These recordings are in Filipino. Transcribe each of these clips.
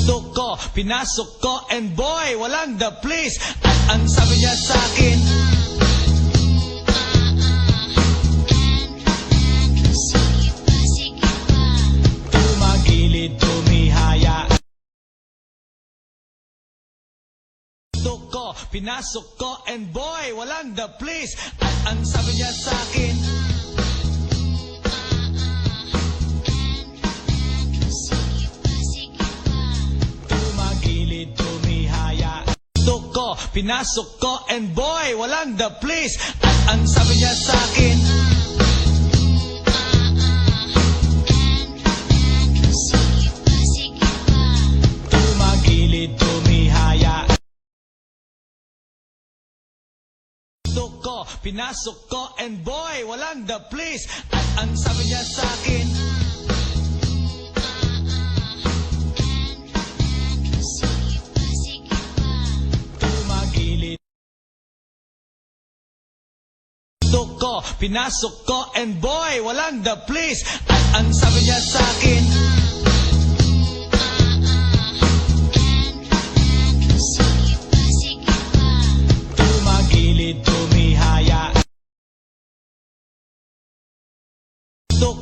ko, pinasok ko, and boy, walang the place. At ang sabi niya sa akin, tumagilid, tumihaya. Ko, pinasok ko, and boy, walang the place. At ang sabi niya sa akin, tumagilid, tumihaya. Ko, pinasok ko, and boy, walang the place. At ang sabi niya sa akin, tumagilid, tumihaya. Ko, pinasok ko, and boy, walang the place. At ang sabi niya sa akin, tumagilid. Ko, pinasok ko, and boy, walang the place. At ang sabi niya sa akin, tumagilid, tumihaya.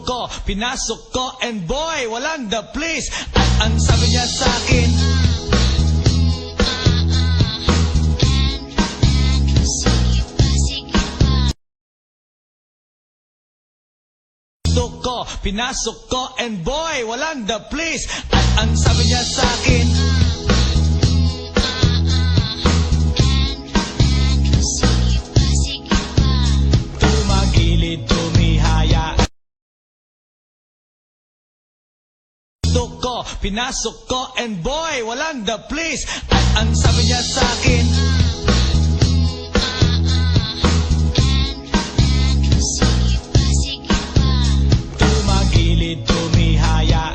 Ko, pinasok ko, and boy, walang the place. At ang sabi niya sa akin, ko, pinasok ko, and boy, walang the place. At ang sabi niya sa akin, tumagilid, tumihaya. Ko, pinasok ko, and boy, walang the place. At ang sabi niya sa akin, tumagilid, tumihaya.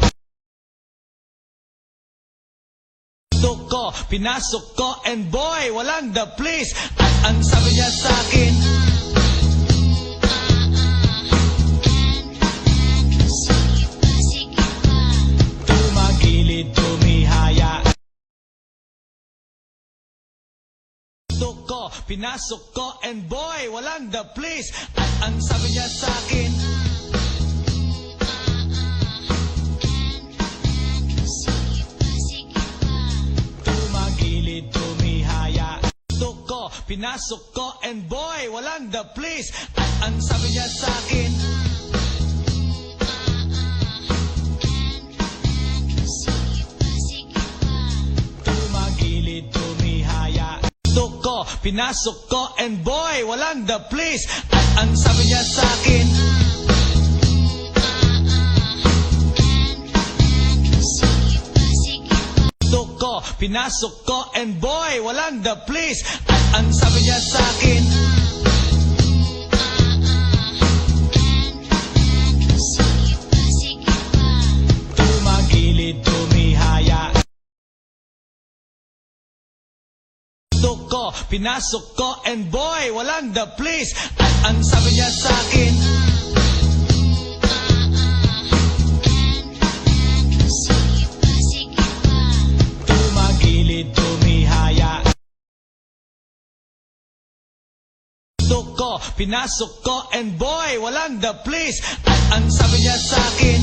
Ko, pinasok ko, and boy, walang the place. At ang sabi niya sa akin, tumagilid, tumihaya. Ko, pinasok ko, and boy, walang the place. At ang sabi niya sa akin, tumagilid, tumihaya. Ko, pinasok ko, and boy, walang the place. At ang sabi niya sa akin, tumagilid, tumihaya. Ko, pinasok ko, and boy, walang the place. At ang sabi niya sa akin, ko, pinasok ko, and boy, walang the place. At ang sabi niya sa akin, tumagilid, tumihaya. Ko, pinasok ko, and boy, walang the place. At ang sabi niya sa akin, tumagilid, tumihaya. Ko, pinasok ko, and boy, walang the place. At ang sabi niya sa akin,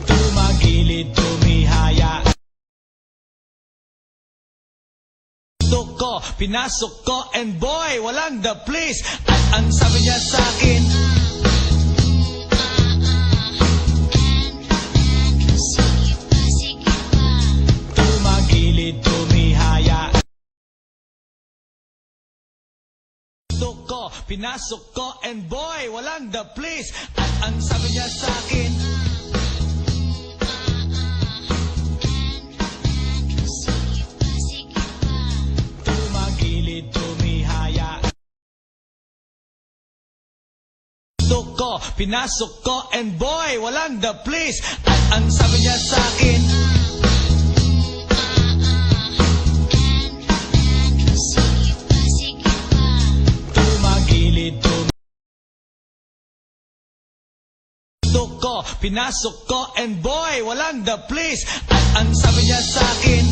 tumagilid, tumihaya. Ko, pinasok ko, and boy, walang the place. At ang sabi niya sa akin, tumagilid, tumihaya. Ko, pinasok ko, and boy, walang the place. At ang sabi niya sa akin, tumagilid, tumihaya. Ko, pinasok ko, and boy, walang the place. At ang sabi niya sa akin, tumagilid, tumihaya. gusto ko, pinasok ko, and boy, walang the place. At ang sabi niya sa akin,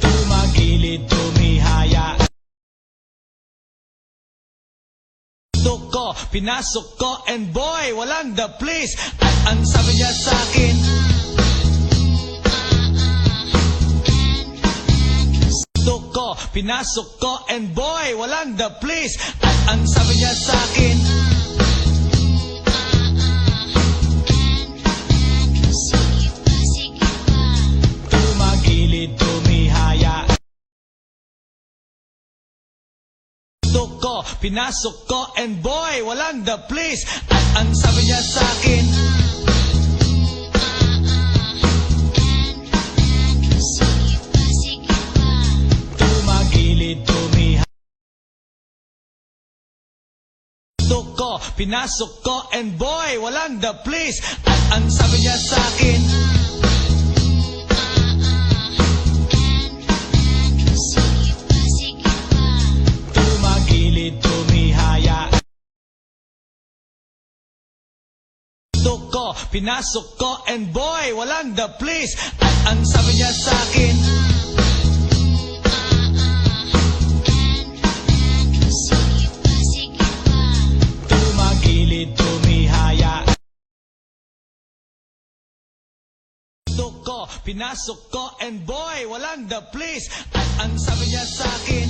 tumagilid, tumihaya. Gusto ko, pinasok ko, and boy, walang the place. At ang sabi niya sa akin, ko, pinasok ko, and boy, walang the place. At ang sabi niya sa akin, tumagilid, tumihaya. Gusto ko, pinasok ko, and boy, walang the place. At ang sabi niya sa akin, ko, pinasok ko, and boy, walang the place. At ang sabi niya sa akin, tumagilid, tumihaya. Gusto ko, pinasok ko, and boy, walang the place. At ang sabi niya sa akin, tumihaya. Gusto ko, pinasok ko, and boy, walang the place. At ang sabi niya sa akin,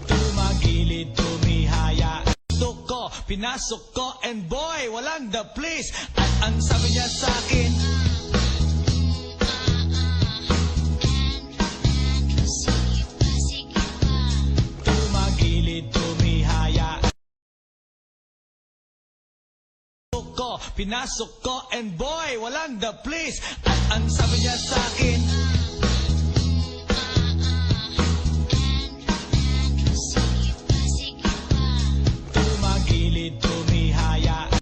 tumagilid, tumihaya. Gusto ko, pinasok ko, and boy, walang the place. At ang sabi niya sa akin, pinasok ko, and boy, walang the place. At ang sabi niya sa akin,